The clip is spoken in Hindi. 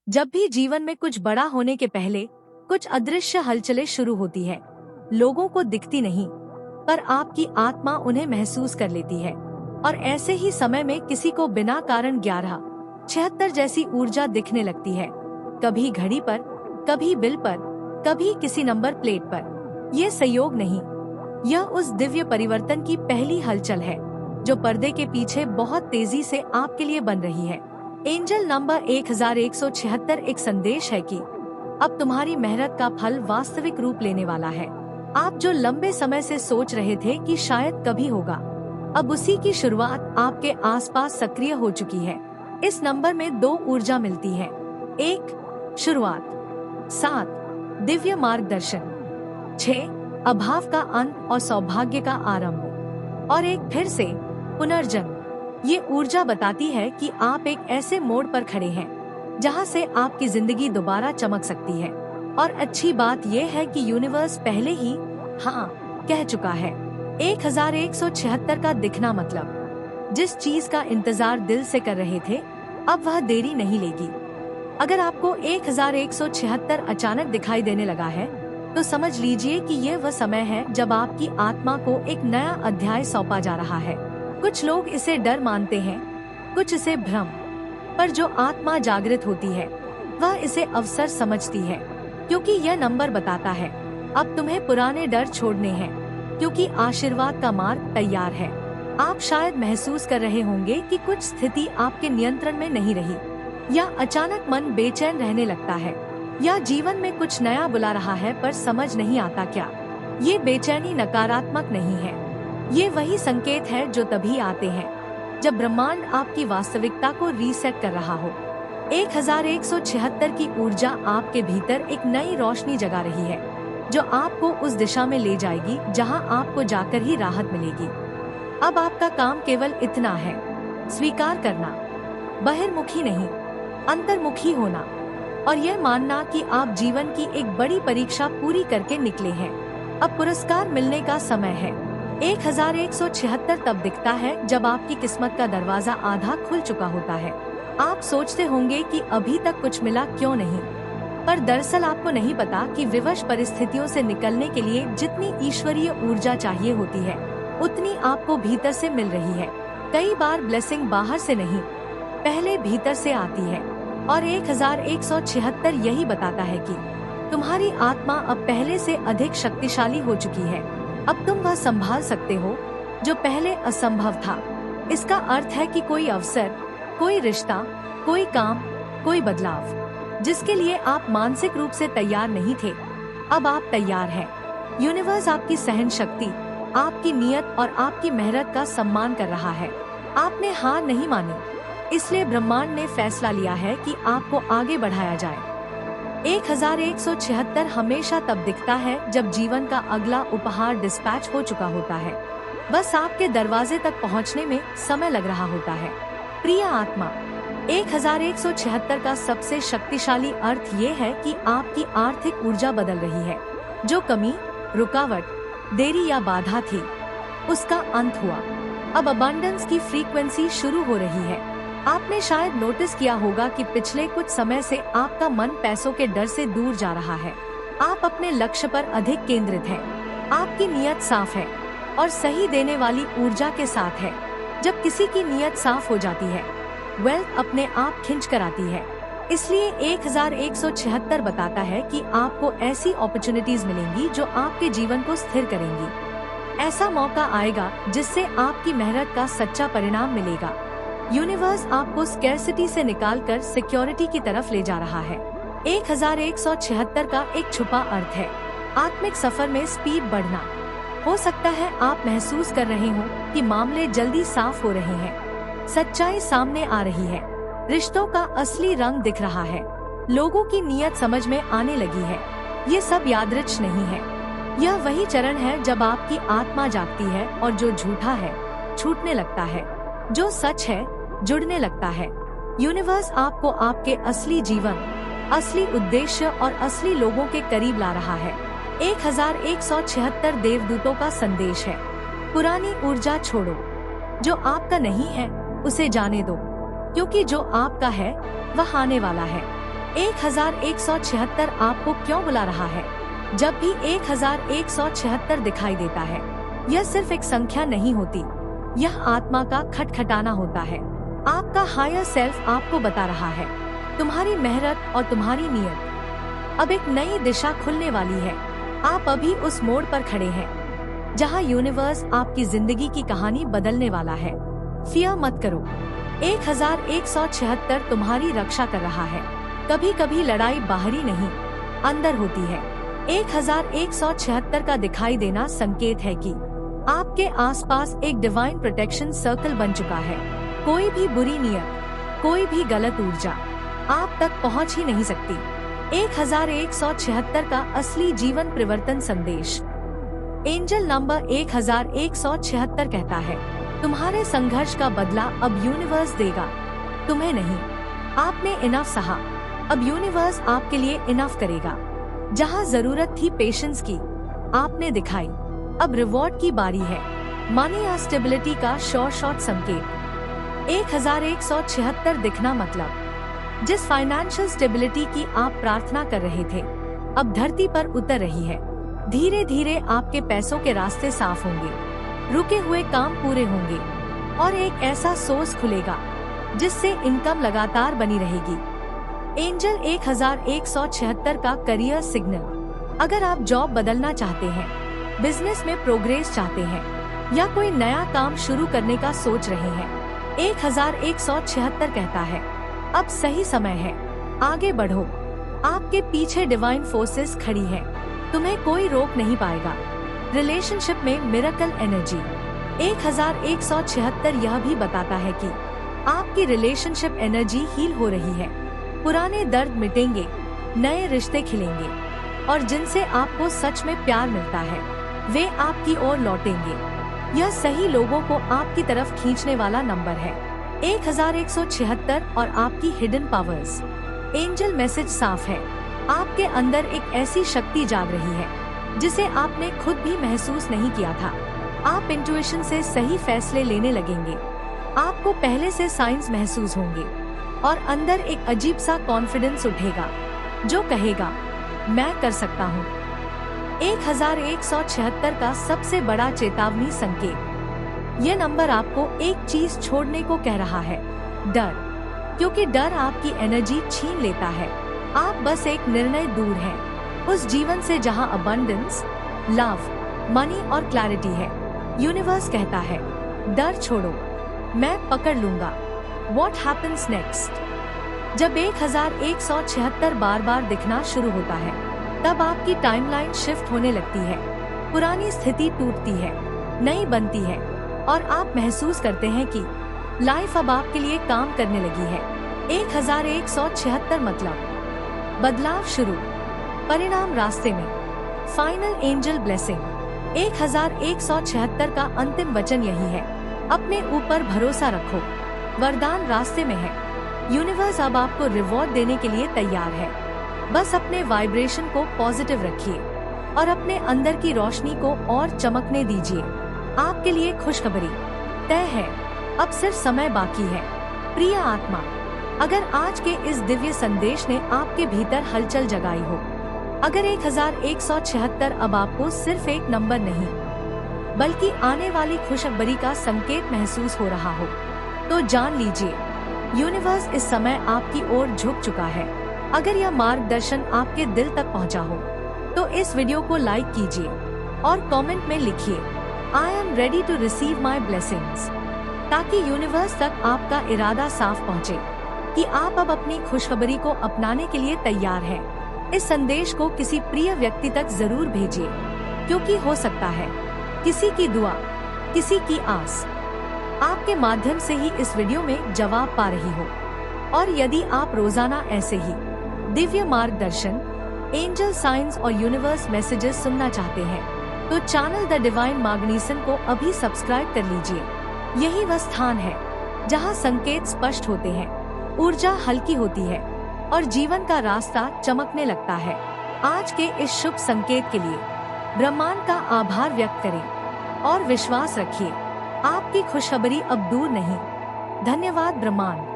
जब भी जीवन में कुछ बड़ा होने के पहले कुछ अदृश्य हलचलें शुरू होती है, लोगों को दिखती नहीं, पर आपकी आत्मा उन्हें महसूस कर लेती है। और ऐसे ही समय में किसी को बिना कारण 1176 जैसी ऊर्जा दिखने लगती है, कभी घड़ी पर, कभी बिल पर, कभी किसी नंबर प्लेट पर। ये संयोग नहीं, यह उस दिव्य परिवर्तन की पहली हलचल है जो पर्दे के पीछे बहुत तेजी से आपके लिए बन रही है। एंजल नंबर 1176 एक संदेश है कि अब तुम्हारी मेहनत का फल वास्तविक रूप लेने वाला है। आप जो लंबे समय से सोच रहे थे कि शायद कभी होगा, अब उसी की शुरुआत आपके आसपास सक्रिय हो चुकी है। इस नंबर में 2 ऊर्जा मिलती है। 1 शुरुआत, 7 दिव्य मार्गदर्शन, 6 अभाव का अंत और सौभाग्य का आरंभ, और 1 फिर से पुनर्जन्म। ये ऊर्जा बताती है कि आप एक ऐसे मोड़ पर खड़े हैं जहां से आपकी जिंदगी दोबारा चमक सकती है। और अच्छी बात यह है कि यूनिवर्स पहले ही हाँ कह चुका है। 1176 का दिखना मतलब जिस चीज का इंतजार दिल से कर रहे थे, अब वह देरी नहीं लेगी। अगर आपको 1176 अचानक दिखाई देने लगा है, तो समझ लीजिए कि यह वह समय है जब आपकी आत्मा को एक नया अध्याय सौंपा जा रहा है। कुछ लोग इसे डर मानते हैं, कुछ इसे भ्रम, पर जो आत्मा जागृत होती है वह इसे अवसर समझती है, क्योंकि यह नंबर बताता है अब तुम्हें पुराने डर छोड़ने हैं, क्योंकि आशीर्वाद का मार्ग तैयार है। आप शायद महसूस कर रहे होंगे कि कुछ स्थिति आपके नियंत्रण में नहीं रही, या अचानक मन बेचैन रहने लगता है, या जीवन में कुछ नया बुला रहा है पर समझ नहीं आता क्या। ये बेचैनी नकारात्मक नहीं है, ये वही संकेत है जो तभी आते हैं जब ब्रह्मांड आपकी वास्तविकता को रीसेट कर रहा हो। 1176 की ऊर्जा आपके भीतर एक नई रोशनी जगा रही है, जो आपको उस दिशा में ले जाएगी जहां आपको जाकर ही राहत मिलेगी। अब आपका काम केवल इतना है, स्वीकार करना, बहिर्मुखी नहीं, अंतर्मुखी होना, और यह मानना कि आप जीवन की एक बड़ी परीक्षा पूरी करके निकले हैं। अब पुरस्कार मिलने का समय है। 1176 तब दिखता है जब आपकी किस्मत का दरवाजा आधा खुल चुका होता है। आप सोचते होंगे कि अभी तक कुछ मिला क्यों नहीं, पर दरअसल आपको नहीं पता कि विवश परिस्थितियों से निकलने के लिए जितनी ईश्वरीय ऊर्जा चाहिए होती है, उतनी आपको भीतर से मिल रही है। कई बार ब्लेसिंग बाहर से नहीं, पहले भीतर से आती है, और 1176 यही बताता है कि तुम्हारी आत्मा अब पहले से अधिक शक्तिशाली हो चुकी है। अब तुम वह संभाल सकते हो जो पहले असंभव था। इसका अर्थ है कि कोई अवसर, कोई रिश्ता, कोई काम, कोई बदलाव जिसके लिए आप मानसिक रूप से तैयार नहीं थे, अब आप तैयार हैं। यूनिवर्स आपकी सहन शक्ति, आपकी नियत और आपकी मेहनत का सम्मान कर रहा है। आपने हार नहीं मानी, इसलिए ब्रह्मांड ने फैसला लिया है कि आपको आगे बढ़ाया जाए। 1176 हमेशा तब दिखता है जब जीवन का अगला उपहार डिस्पैच हो चुका होता है, बस आपके दरवाजे तक पहुंचने में समय लग रहा होता है। प्रिय आत्मा, 1176 का सबसे शक्तिशाली अर्थ ये है कि आपकी आर्थिक ऊर्जा बदल रही है। जो कमी, रुकावट, देरी या बाधा थी, उसका अंत हुआ। अब अबंडेंस की फ्रीक्वेंसी शुरू हो रही है। आपने शायद नोटिस किया होगा कि पिछले कुछ समय से आपका मन पैसों के डर से दूर जा रहा है। आप अपने लक्ष्य पर अधिक केंद्रित हैं। आपकी नियत साफ है और सही देने वाली ऊर्जा के साथ है। जब किसी की नियत साफ हो जाती है, वेल्थ अपने आप खिंच कर आती है। इसलिए 1176 बताता है कि आपको ऐसी अपॉर्चुनिटीज मिलेंगी जो आपके जीवन को स्थिर करेंगी। ऐसा मौका आएगा जिससे आपकी मेहनत का सच्चा परिणाम मिलेगा। यूनिवर्स आपको स्कैर्सिटी से निकालकर सिक्योरिटी की तरफ ले जा रहा है। 1176 का एक छुपा अर्थ है आत्मिक सफर में स्पीड बढ़ना। हो सकता है आप महसूस कर रहे हो कि मामले जल्दी साफ हो रहे हैं, सच्चाई सामने आ रही है, रिश्तों का असली रंग दिख रहा है, लोगों की नीयत समझ में आने लगी है। ये सब यादृच्छ नहीं है, यह वही चरण है जब आपकी आत्मा जागती है और जो झूठा है छूटने लगता है, जो सच है जुड़ने लगता है। यूनिवर्स आपको आपके असली जीवन, असली उद्देश्य और असली लोगों के करीब ला रहा है। 1176 देवदूतों का संदेश है, पुरानी ऊर्जा छोड़ो, जो आपका नहीं है उसे जाने दो, क्योंकि जो आपका है वह आने वाला है। 1176 आपको क्यों बुला रहा है? जब भी 1176 दिखाई देता है, यह सिर्फ एक संख्या नहीं होती, यह आत्मा का खटखटाना होता है। आपका हायर सेल्फ आपको बता रहा है, तुम्हारी मेहनत और तुम्हारी नियत अब एक नई दिशा खुलने वाली है। आप अभी उस मोड़ पर खड़े हैं जहां यूनिवर्स आपकी जिंदगी की कहानी बदलने वाला है। फियर मत करो, 1176 तुम्हारी रक्षा कर रहा है। कभी कभी लड़ाई बाहरी नहीं, अंदर होती है। 1176 का दिखाई देना संकेत है कि आपके आसपास एक डिवाइन प्रोटेक्शन सर्कल बन चुका है। कोई भी बुरी नियत, कोई भी गलत ऊर्जा आप तक पहुंच ही नहीं सकती। 1176 का असली जीवन परिवर्तन संदेश। एंजल नंबर 1176 कहता है, तुम्हारे संघर्ष का बदला अब यूनिवर्स देगा, तुम्हें नहीं। आपने इनफ सहा, अब यूनिवर्स आपके लिए इनफ करेगा। जहां जरूरत थी पेशेंस की, आपने दिखाई। अब रिवॉर्ड की बारी है। मनी या स्टेबिलिटी का शॉर्ट संकेत। 1176 दिखना मतलब जिस फाइनेंशियल स्टेबिलिटी की आप प्रार्थना कर रहे थे, अब धरती पर उतर रही है। धीरे धीरे आपके पैसों के रास्ते साफ होंगे, रुके हुए काम पूरे होंगे और एक ऐसा सोर्स खुलेगा जिससे इनकम लगातार बनी रहेगी। एंजल 1176 का करियर सिग्नल। अगर आप जॉब बदलना चाहते हैं, बिजनेस में प्रोग्रेस चाहते हैं या कोई नया काम शुरू करने का सोच रहे हैं, 1176 कहता है, अब सही समय है, आगे बढ़ो। आपके पीछे डिवाइन फोर्सेस खड़ी है, तुम्हें कोई रोक नहीं पाएगा। रिलेशनशिप में मिरेकल एनर्जी। 1176 यह भी बताता है कि आपकी रिलेशनशिप एनर्जी हील हो रही है। पुराने दर्द मिटेंगे, नए रिश्ते खिलेंगे और जिनसे आपको सच में प्यार मिलता है, वे आपकी ओर लौटेंगे। यह सही लोगों को आपकी तरफ खींचने वाला नंबर है। 1176 और आपकी हिडन पावर्स। एंजल मैसेज साफ है, आपके अंदर एक ऐसी शक्ति जाग रही है जिसे आपने खुद भी महसूस नहीं किया था। आप इंट्यूशन से सही फैसले लेने लगेंगे। आपको पहले से साइंस महसूस होंगे और अंदर एक अजीब सा कॉन्फिडेंस उठेगा जो कहेगा, मैं कर सकता हूँ। 1176 का सबसे बड़ा चेतावनी संकेत। यह नंबर आपको एक चीज छोड़ने को कह रहा है, डर। क्योंकि डर आपकी एनर्जी छीन लेता है। आप बस एक निर्णय दूर हैं, उस जीवन से जहां अबंडेंस, लव, मनी और क्लैरिटी है। यूनिवर्स कहता है, डर छोड़ो, मैं पकड़ लूंगा। What happens next? जब 1176 बार बार दिखना शुरू होता है, तब आपकी टाइमलाइन शिफ्ट होने लगती है। पुरानी स्थिति टूटती है, नई बनती है और आप महसूस करते हैं कि लाइफ अब आपके लिए काम करने लगी है। 1176 मतलब बदलाव शुरू, परिणाम रास्ते में। Final angel blessing. 1176 का अंतिम वचन यही है, अपने ऊपर भरोसा रखो, वरदान रास्ते में है। यूनिवर्स अब आपको रिवॉर्ड देने के लिए तैयार है। बस अपने वाइब्रेशन को पॉजिटिव रखिए और अपने अंदर की रोशनी को और चमकने दीजिए। आपके लिए खुशखबरी तय है, अब सिर्फ समय बाकी है। प्रिय आत्मा, अगर आज के इस दिव्य संदेश ने आपके भीतर हलचल जगाई हो, अगर 1176 अब आपको सिर्फ एक नंबर नहीं बल्कि आने वाली खुशखबरी का संकेत महसूस हो रहा हो, तो जान लीजिए यूनिवर्स इस समय आपकी ओर झुक चुका है। अगर यह मार्गदर्शन आपके दिल तक पहुंचा हो, तो इस वीडियो को लाइक कीजिए और कमेंट में लिखिए, I am ready to receive my blessings, ताकि यूनिवर्स तक आपका इरादा साफ पहुंचे कि आप अब अपनी खुशखबरी को अपनाने के लिए तैयार हैं। इस संदेश को किसी प्रिय व्यक्ति तक जरूर भेजिए, क्योंकि हो सकता है किसी की दुआ, किसी की आस आपके माध्यम से ही इस वीडियो में जवाब पा रही हो। और यदि आप रोजाना ऐसे ही दिव्य मार्गदर्शन, एंजल साइंस और यूनिवर्स मैसेजेस सुनना चाहते हैं, तो चैनल द डिवाइन मैग्नीसन को अभी सब्सक्राइब कर लीजिए। यही वह स्थान है जहां संकेत स्पष्ट होते हैं, ऊर्जा हल्की होती है और जीवन का रास्ता चमकने लगता है। आज के इस शुभ संकेत के लिए ब्रह्मांड का आभार व्यक्त करें और विश्वास रखिए, आपकी खुशखबरी अब दूर नहीं। धन्यवाद ब्रह्मांड।